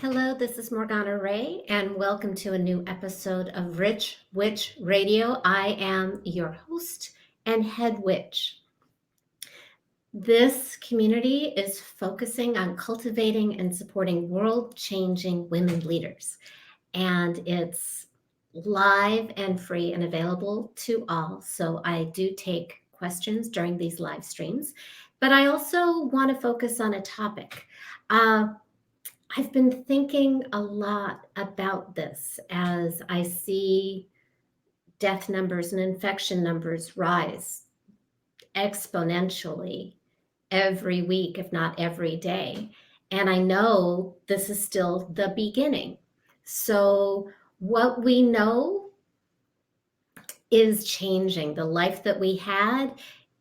Hello, this is Morgana Ray, and welcome to a new episode of Rich Witch Radio. I am your host and head witch. This community is focusing on cultivating and supporting world changing women leaders, and it's live and free and available to all. So I do take questions during these live streams, but I also want to focus on a topic. Uh, I've been thinking a lot about this as I see death numbers and infection numbers rise exponentially every week, if not every day. And I know this is still the beginning. So, what we know is changing. The life that we had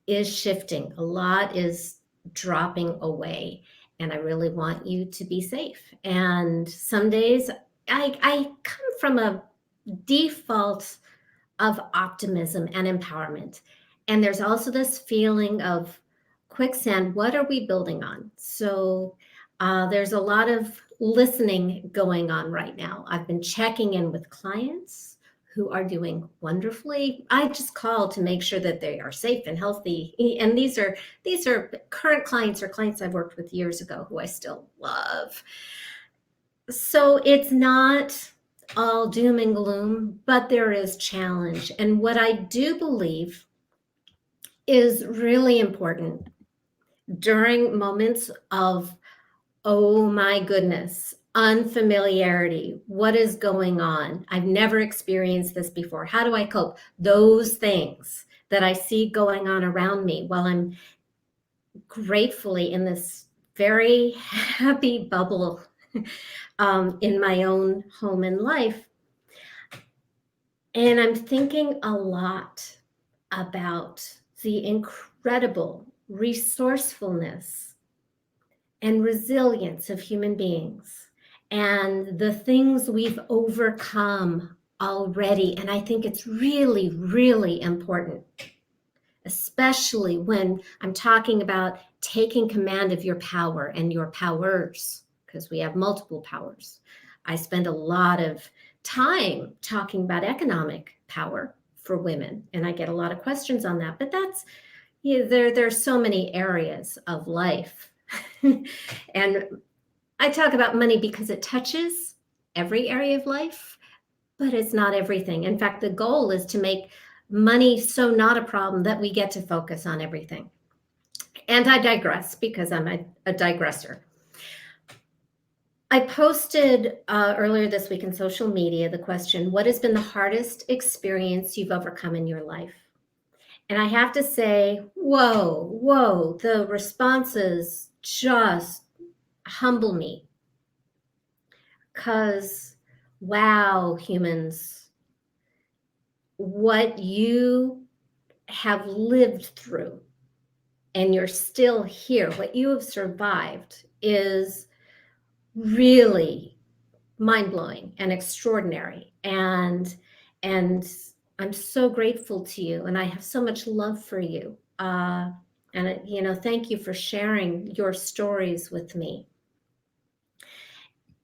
is shifting. A lot is dropping away. And I really want you to be safe. And some days I come from a default of optimism and empowerment. And there's also this feeling of quicksand. What are we building on? So there's a lot of listening going on right now. I've been checking in with clients who are doing wonderfully. I just call to make sure that they are safe and healthy. And these are current clients or clients I've worked with years ago who I still love. So it's not all doom and gloom, but there is challenge. And what I do believe is really important during moments of, oh my goodness, unfamiliarity. What is going on? I've never experienced this before. How do I cope? Those things that I see going on around me while I'm gratefully in this very happy bubble in my own home and life. And I'm thinking a lot about the incredible resourcefulness and resilience of human beings and the things we've overcome already. And I think it's really, really important, especially when I'm talking about taking command of your power and your powers, because we have multiple powers. I spend a lot of time talking about economic power for women, and I get a lot of questions on that. But that's, there's so many areas of life. And I talk about money because it touches every area of life, but it's not everything. In fact, the goal is to make money so not a problem that we get to focus on everything. And I digress because I'm a digressor. I posted earlier this week in social media the question, what has been the hardest experience you've overcome in your life? And I have to say, whoa, the responses just humble me. Because, wow, humans, what you have lived through and you're still here, what you have survived is really mind-blowing and extraordinary. And I'm so grateful to you, and I have so much love for you. Thank you for sharing your stories with me.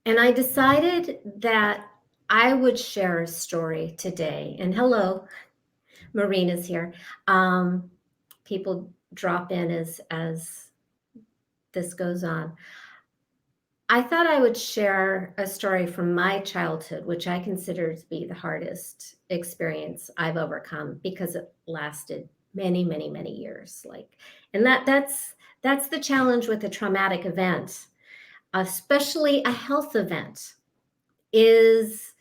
And I decided that I would share a story today. And hello, Marina's here. People drop in as this goes on. I thought I would share a story from my childhood, which I consider to be the hardest experience I've overcome because it lasted many, many, many years. And that's the challenge with a traumatic event, especially a health event, is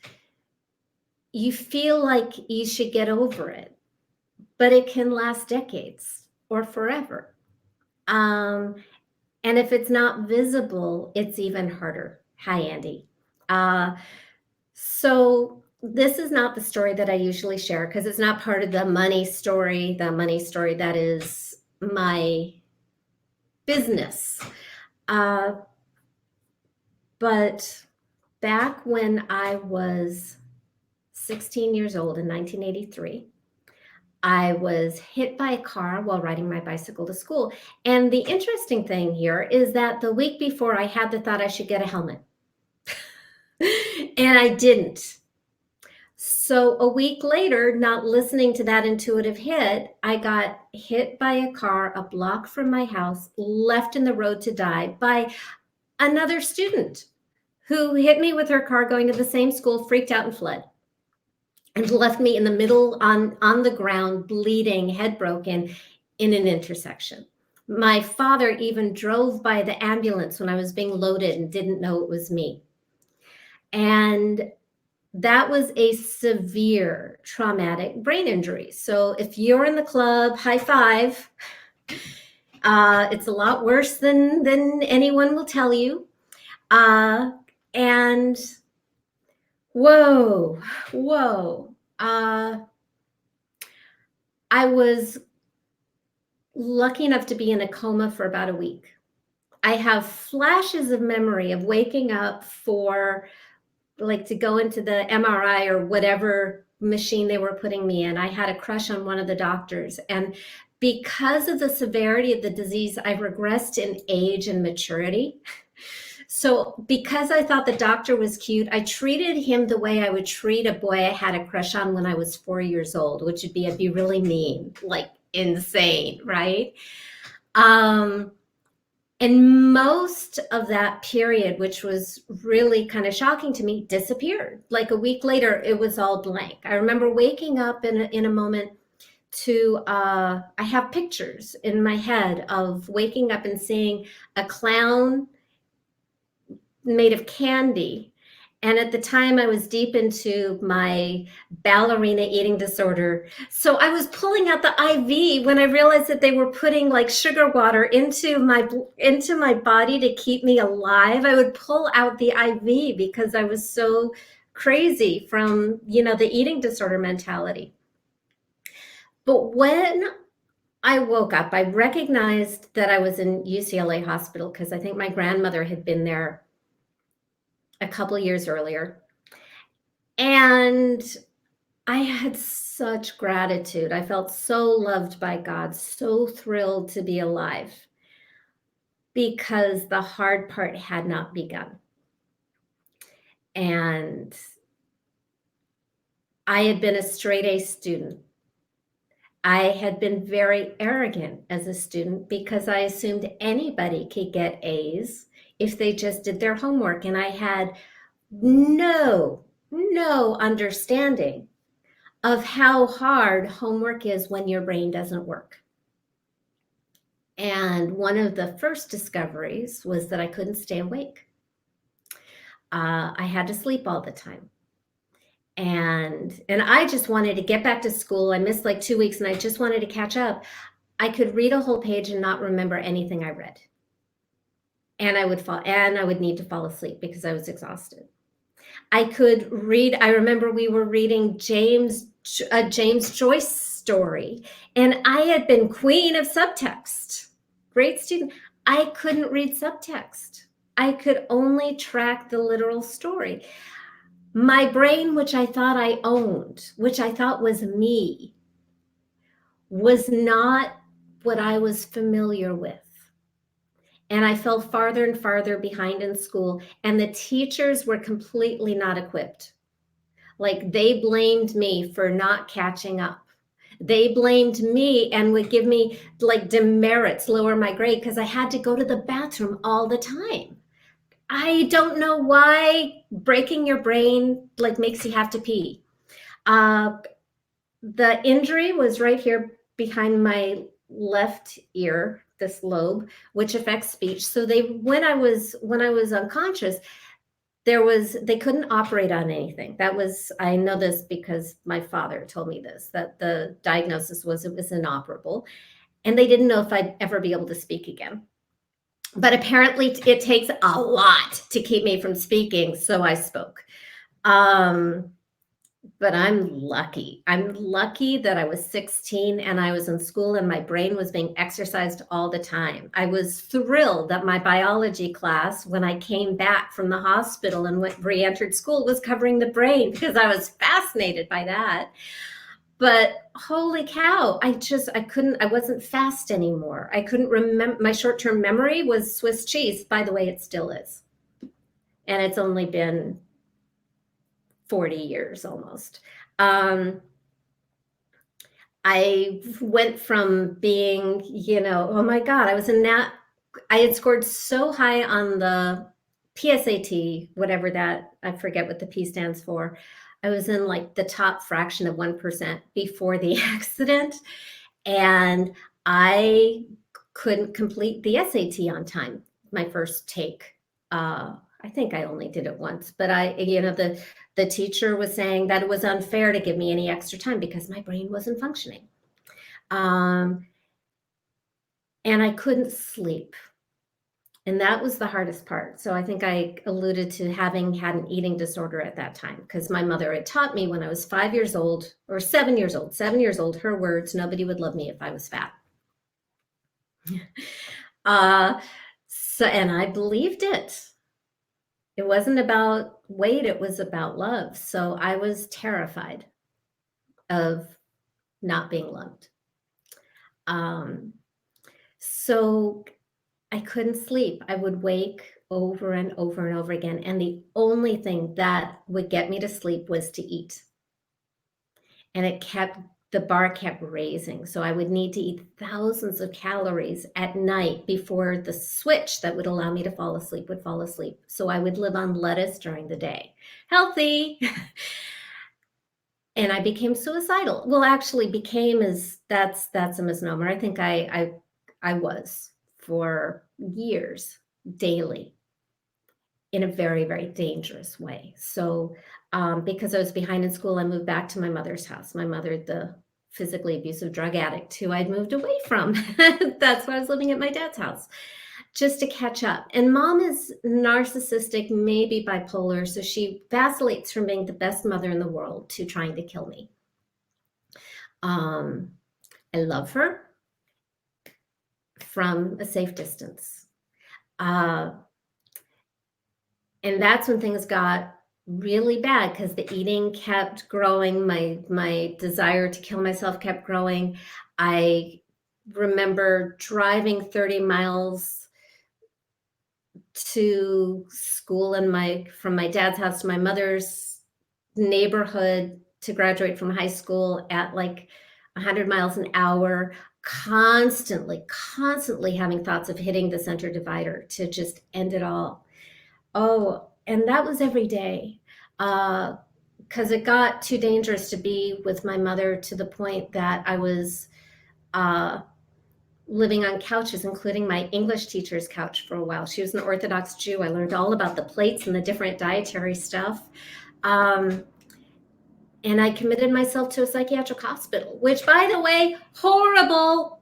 you feel like you should get over it, but it can last decades or forever. And if it's not visible, it's even harder. Hi, Andy. So this is not the story that I usually share because it's not part of the money story that is my business. But back when I was 16 years old in 1983, I was hit by a car while riding my bicycle to school. And the interesting thing here is that the week before, I had the thought I should get a helmet. And I didn't. So a week later, not listening to that intuitive hit, I got hit by a car a block from my house, left in the road to die by another student who hit me with her car going to the same school, freaked out and fled, and left me in the middle on the ground, bleeding, head broken in an intersection. My father even drove by the ambulance when I was being loaded and didn't know it was me. And that was a severe traumatic brain injury. So if you're in the club, high five. It's a lot worse than anyone will tell you. And whoa. I was lucky enough to be in a coma for about a week. I have flashes of memory of waking up for like to go into the MRI or whatever machine they were putting me in. I had a crush on one of the doctors. And because of the severity of the disease, I've regressed in age and maturity. So because I thought the doctor was cute, I treated him the way I would treat a boy I had a crush on when I was 4 years old, which would be I'd be really mean, like insane, right? And most of that period, which was really kind of shocking to me, disappeared. Like a week later, it was all blank. I remember waking up in a moment to, I have pictures in my head of waking up and seeing a clown made of candy. And at the time I was deep into my ballerina eating disorder. So I was pulling out the IV when I realized that they were putting like sugar water into my body to keep me alive. I would pull out the IV because I was so crazy from, the eating disorder mentality. But when I woke up, I recognized that I was in UCLA hospital because I think my grandmother had been there a couple years earlier. And I had such gratitude. I felt so loved by God, so thrilled to be alive because the hard part had not begun. And I had been a straight A student. I had been very arrogant as a student because I assumed anybody could get A's if they just did their homework. And I had no understanding of how hard homework is when your brain doesn't work. And one of the first discoveries was that I couldn't stay awake. I had to sleep all the time. And I just wanted to get back to school. I missed like 2 weeks and I just wanted to catch up. I could read a whole page and not remember anything I read. And I would need to fall asleep because I was exhausted. I could read, I remember we were reading James Joyce story, and I had been queen of subtext. Great student. I couldn't read subtext. I could only track the literal story. My brain, which I thought I owned, which I thought was me, was not what I was familiar with. And I fell farther and farther behind in school, and the teachers were completely not equipped. Like they blamed me for not catching up. They blamed me and would give me like demerits, lower my grade because I had to go to the bathroom all the time. I don't know why breaking your brain like makes you have to pee. The injury was right here behind my left ear, this lobe, which affects speech. So when I was unconscious, they couldn't operate on anything. I know this because my father told me this, that the diagnosis was it was inoperable, and they didn't know if I'd ever be able to speak again. But apparently it takes a lot to keep me from speaking, so I spoke. But I'm lucky. I'm lucky that I was 16 and I was in school and my brain was being exercised all the time. I was thrilled that my biology class, when I came back from the hospital and re-entered school, was covering the brain because I was fascinated by that. But holy cow, I wasn't fast anymore. I couldn't remember. My short-term memory was Swiss cheese. By the way, it still is. And it's only been 40 years almost. I went from being, oh my God, I had scored so high on the PSAT, whatever that, I forget what the P stands for. I was in like the top fraction of 1% before the accident, and I couldn't complete the SAT on time, my first take. I think I only did it once, but the teacher was saying that it was unfair to give me any extra time because my brain wasn't functioning. And I couldn't sleep. And that was the hardest part. So I think I alluded to having had an eating disorder at that time, because my mother had taught me when I was 5 years old, or 7 years old, her words, nobody would love me if I was fat. And I believed it. It wasn't about weight, it was about love. So I was terrified of not being loved. So I couldn't sleep. I would wake over and over and over again. And the only thing that would get me to sleep was to eat. And the bar kept raising. So I would need to eat thousands of calories at night before the switch that would allow me to fall asleep would fall asleep. So I would live on lettuce during the day. Healthy. And I became suicidal. Well, actually that's a misnomer. I think I was for years, daily, in a very, very dangerous way. So because I was behind in school, I moved back to my mother's house. My mother, the physically abusive drug addict who I'd moved away from. That's why I was living at my dad's house, just to catch up. And mom is narcissistic, maybe bipolar, so she vacillates from being the best mother in the world to trying to kill me. I love her from a safe distance. And that's when things got really bad, because the eating kept growing. My desire to kill myself kept growing. I remember driving 30 miles to school from my dad's house to my mother's neighborhood to graduate from high school at like 100 miles an hour, constantly having thoughts of hitting the center divider to just end it all. Oh, and that was every day, because it got too dangerous to be with my mother, to the point that I was living on couches, including my English teacher's couch for a while. She was an Orthodox Jew. I learned all about the plates and the different dietary stuff. And I committed myself to a psychiatric hospital, which, by the way, horrible.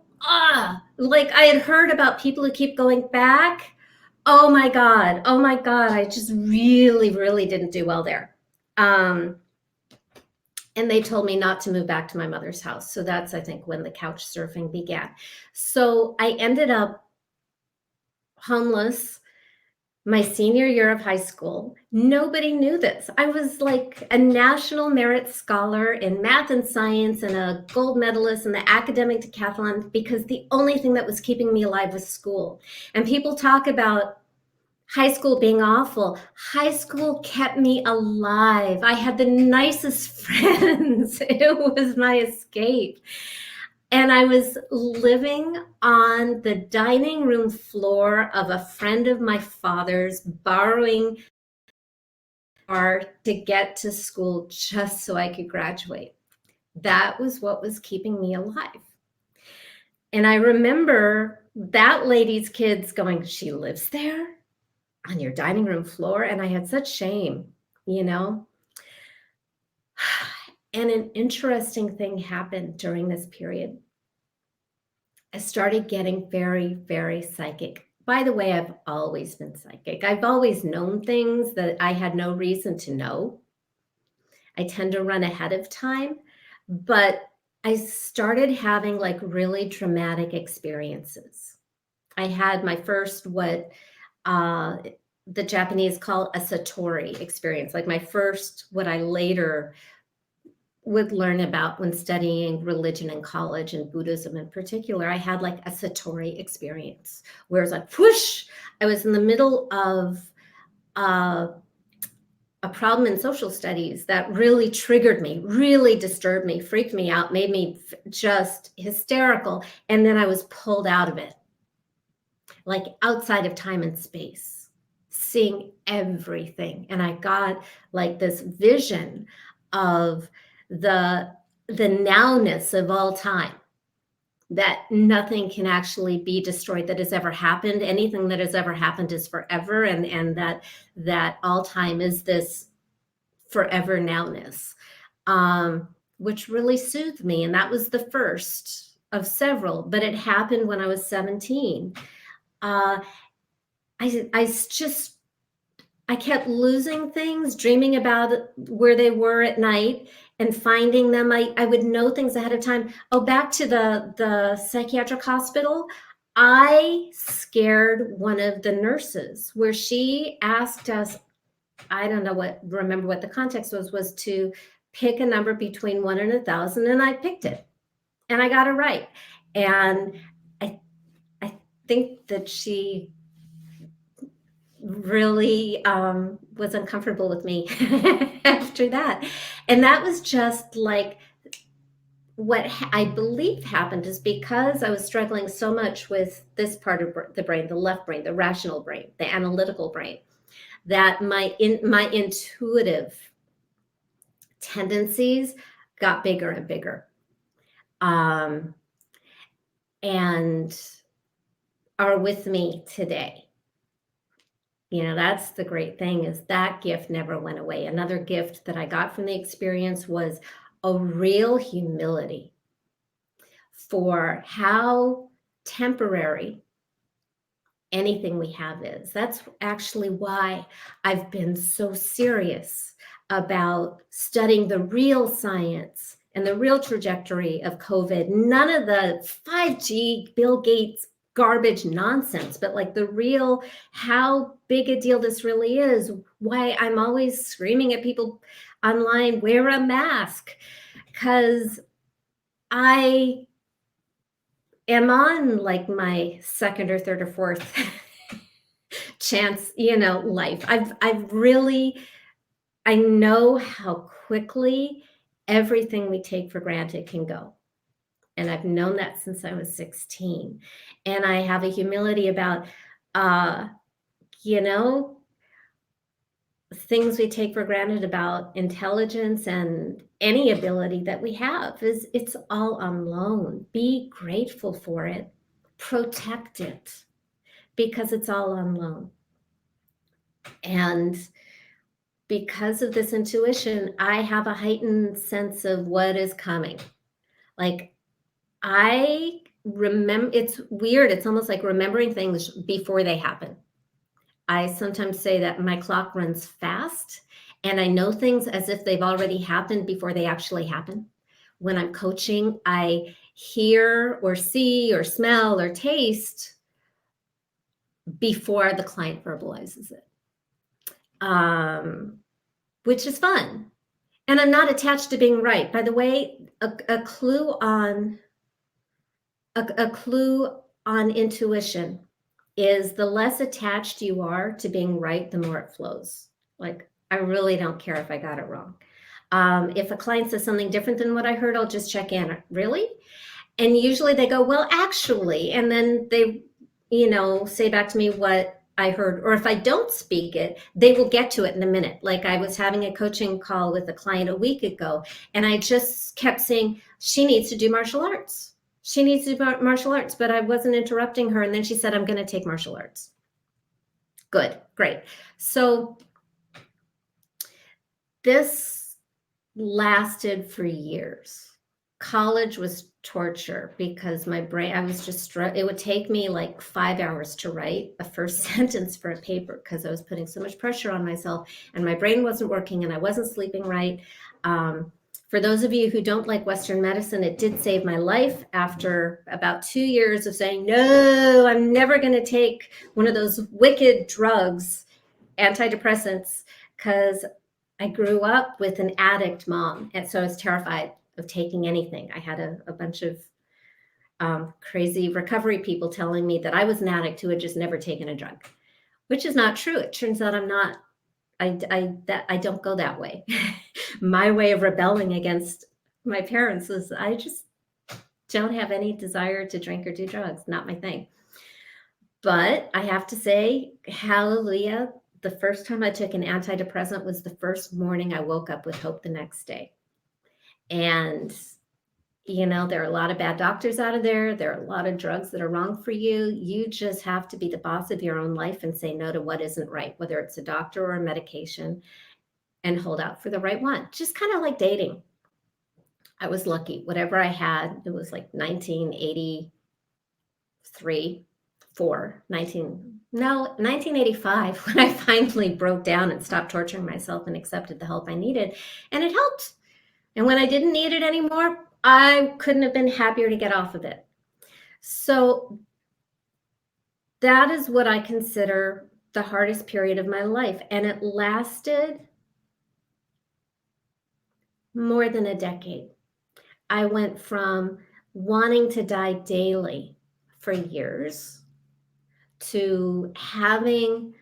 Like I had heard about people who keep going back. Oh my God. I just really, really didn't do well there. And they told me not to move back to my mother's house. So that's, I think, when the couch surfing began. So I ended up homeless my senior year of high school. Nobody knew this. I was like a national merit scholar in math and science and a gold medalist in the academic decathlon, because the only thing that was keeping me alive was school. And people talk about high school being awful. High school kept me alive. I had the nicest friends. It was my escape. And I was living on the dining room floor of a friend of my father's, borrowing car to get to school just so I could graduate. That was what was keeping me alive. And I remember that lady's kids going, "She lives there on your dining room floor?" And I had such shame, And an interesting thing happened during this period. I started getting very, very psychic. By the way, I've always been psychic. I've always known things that I had no reason to know. I tend to run ahead of time, but I started having like really traumatic experiences. I had my first, what the Japanese call a Satori experience, like my first, what I later would learn about when studying religion in college, and Buddhism in particular. I had like a Satori experience where it was like, whoosh, I was in the middle of a problem in social studies that really triggered me, really disturbed me, freaked me out, made me just hysterical. And then I was pulled out of it, like outside of time and space, seeing everything. And I got like this vision of the nowness of all time, that nothing can actually be destroyed that has ever happened. Anything that has ever happened is forever, and that all time is this forever nowness, which really soothed me. And that was the first of several, but it happened when I was 17. I kept losing things, dreaming about where they were at night and finding them. I would know things ahead of time. Oh, back to the psychiatric hospital. I scared one of the nurses where she asked us, I don't remember what the context was to pick a number between 1 and 1,000, and I picked it and I got it right. And I think that she really was uncomfortable with me after that. And that was just like what I believe happened, is because I was struggling so much with this part of the brain, the left brain, the rational brain, the analytical brain, that my intuitive tendencies got bigger and bigger, and are with me today. That's the great thing, is that gift never went away. Another gift that I got from the experience was a real humility for how temporary anything we have is. That's actually why I've been so serious about studying the real science and the real trajectory of COVID. None of the 5G, Bill Gates garbage nonsense, but like the real, how big a deal this really is. Why I'm always screaming at people online, wear a mask, because I am on like my second or third or fourth chance, life. I've really, I know how quickly everything we take for granted can go. And I've known that since I was 16. And I have a humility about, things we take for granted about intelligence and any ability that we have, is it's all on loan. Be grateful for it. Protect it, because it's all on loan. And because of this intuition, I have a heightened sense of what is coming. Like, I remember, it's weird. It's almost like remembering things before they happen. I sometimes say that my clock runs fast, and I know things as if they've already happened before they actually happen. When I'm coaching, I hear or see or smell or taste before the client verbalizes it, which is fun. And I'm not attached to being right. By the way, a clue on intuition is the less attached you are to being right, the more it flows. Like, I really don't care if I got it wrong. If a client says something different than what I heard, I'll just check in. Really? And usually they go, well, actually, and then they, say back to me what I heard. Or if I don't speak it, they will get to it in a minute. Like, I was having a coaching call with a client a week ago, and I just kept saying, she needs to do martial arts. She needs to do martial arts, but I wasn't interrupting her. And then she said, I'm going to take martial arts. Good, great. So this lasted for years. College was torture, because my brain, I was just, it would take me like 5 hours to write a first sentence for a paper, because I was putting so much pressure on myself, and my brain wasn't working, and I wasn't sleeping right. For those of you who don't like Western medicine, it did save my life after about 2 years of saying, no, I'm never going to take one of those wicked drugs, antidepressants, because I grew up with an addict mom. And so I was terrified of taking anything. I had a bunch of crazy recovery people telling me that I was an addict who had just never taken a drug, which is not true. It turns out I'm not I don't go that way. My way of rebelling against my parents is I just don't have any desire to drink or do drugs. Not my thing. But I have to say, hallelujah, the first time I took an antidepressant was the first morning I woke up with hope the next day. And, there are a lot of bad doctors out of there. There are a lot of drugs that are wrong for you. You just have to be the boss of your own life and say no to what isn't right, whether it's a doctor or a medication, and hold out for the right one. Just kind of like dating. I was lucky. Whatever I had, it was like 1983, 1985, when I finally broke down and stopped torturing myself and accepted the help I needed. And it helped. And when I didn't need it anymore, I couldn't have been happier to get off of it. So that is what I consider the hardest period of my life. And it lasted more than a decade. I went from wanting to die daily for years to having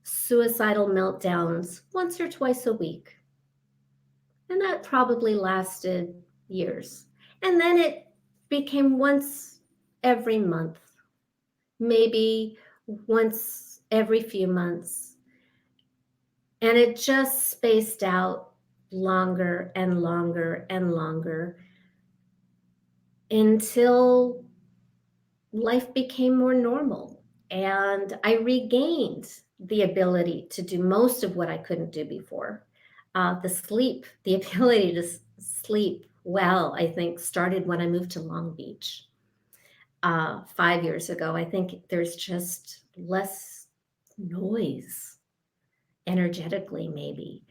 suicidal meltdowns once or twice a week. And that probably lasted years. And then it became once every month, maybe once every few months. And it just spaced out longer and longer and longer until life became more normal. And I regained the ability to do most of what I couldn't do before. The ability to sleep well, I think, started when I moved to Long Beach 5 years ago. I think there's just less noise energetically, maybe.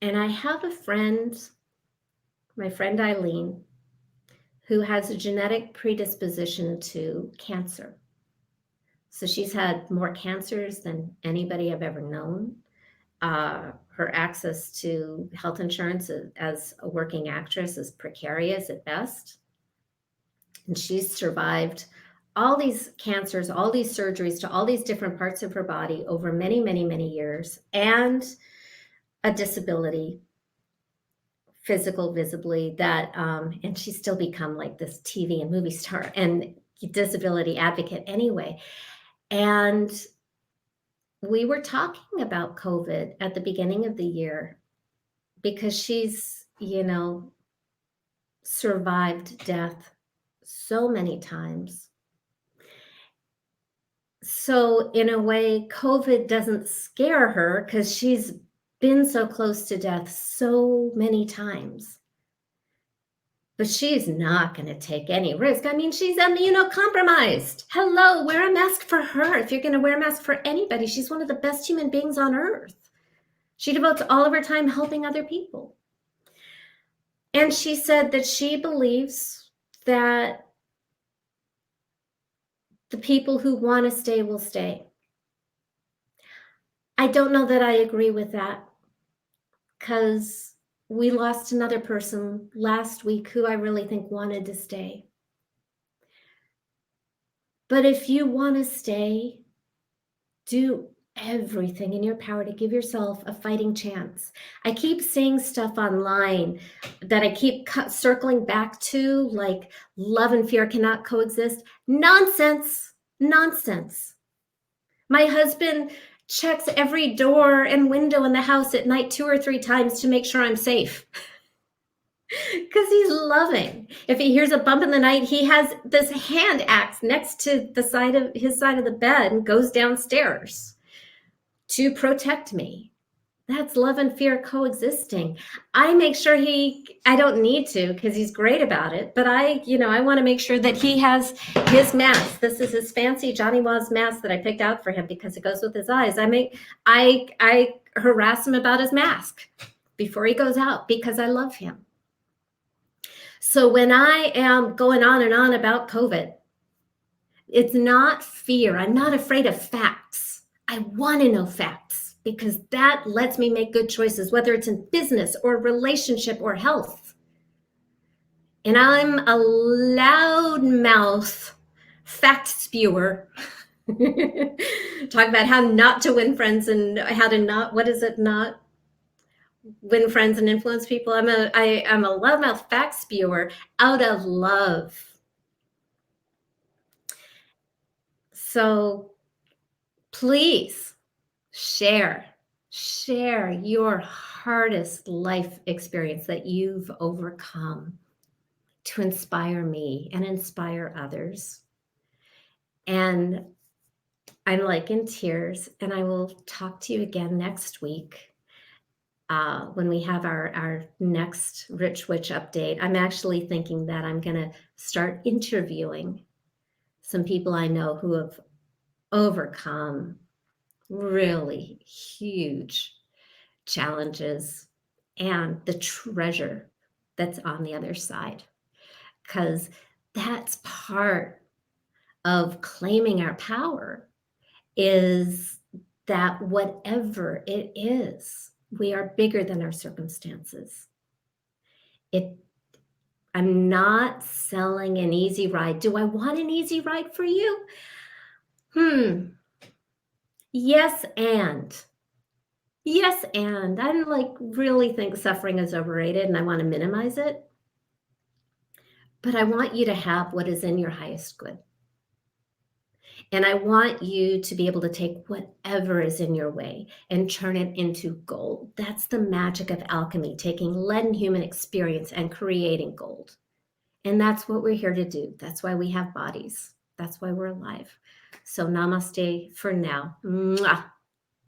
And I have a friend, my friend Eileen, who has a genetic predisposition to cancer. So she's had more cancers than anybody I've ever known. Her access to health insurance as a working actress is precarious at best. And she's survived all these cancers, all these surgeries to all these different parts of her body over many, many, many years, and a disability, physical, visibly, that, and she's still become like this TV and movie star and disability advocate anyway. And we were talking about COVID at the beginning of the year because she's, survived death so many times. So in a way, COVID doesn't scare her because she's been so close to death so many times. But she's not going to take any risk. I mean, she's immunocompromised. Hello, wear a mask for her. If you're going to wear a mask for anybody, she's one of the best human beings on earth. She devotes all of her time helping other people. And she said that she believes that the people who want to stay will stay. I don't know that I agree with that, because we lost another person last week who I really think wanted to stay. But if you want to stay, do everything in your power to give yourself a fighting chance. I keep seeing stuff online that I keep circling back to, like love and fear cannot coexist. Nonsense. My husband checks every door and window in the house at night 2 or 3 times to make sure I'm safe. Because he's loving. If he hears a bump in the night, he has this hand axe next to his side of the bed and goes downstairs to protect me. That's love and fear coexisting. I make sure I don't need to because he's great about it, but I want to make sure that he has his mask. This is his fancy Johnny Waz mask that I picked out for him because it goes with his eyes. I harass him about his mask before he goes out because I love him. So when I am going on and on about COVID, it's not fear. I'm not afraid of facts. I want to know facts because that lets me make good choices, whether it's in business or relationship or health. And I'm a loudmouth fact spewer. Talk about how not to win friends and how to not, what is it, not win friends and influence people. I'm a loudmouth fact spewer out of love. So please share your hardest life experience that you've overcome to inspire me and inspire others. And I'm like in tears, and I will talk to you again next week when we have our next Rich Witch update. I'm actually thinking that I'm going to start interviewing some people I know who have overcome really huge challenges and the treasure that's on the other side. Because that's part of claiming our power, is that whatever it is, we are bigger than our circumstances. I'm not selling an easy ride. Do I want an easy ride for you? Yes, and. Yes, and. I like really think suffering is overrated and I want to minimize it. But I want you to have what is in your highest good. And I want you to be able to take whatever is in your way and turn it into gold. That's the magic of alchemy, taking lead and human experience and creating gold. And that's what we're here to do. That's why we have bodies. That's why we're alive. So namaste for now. Mwah.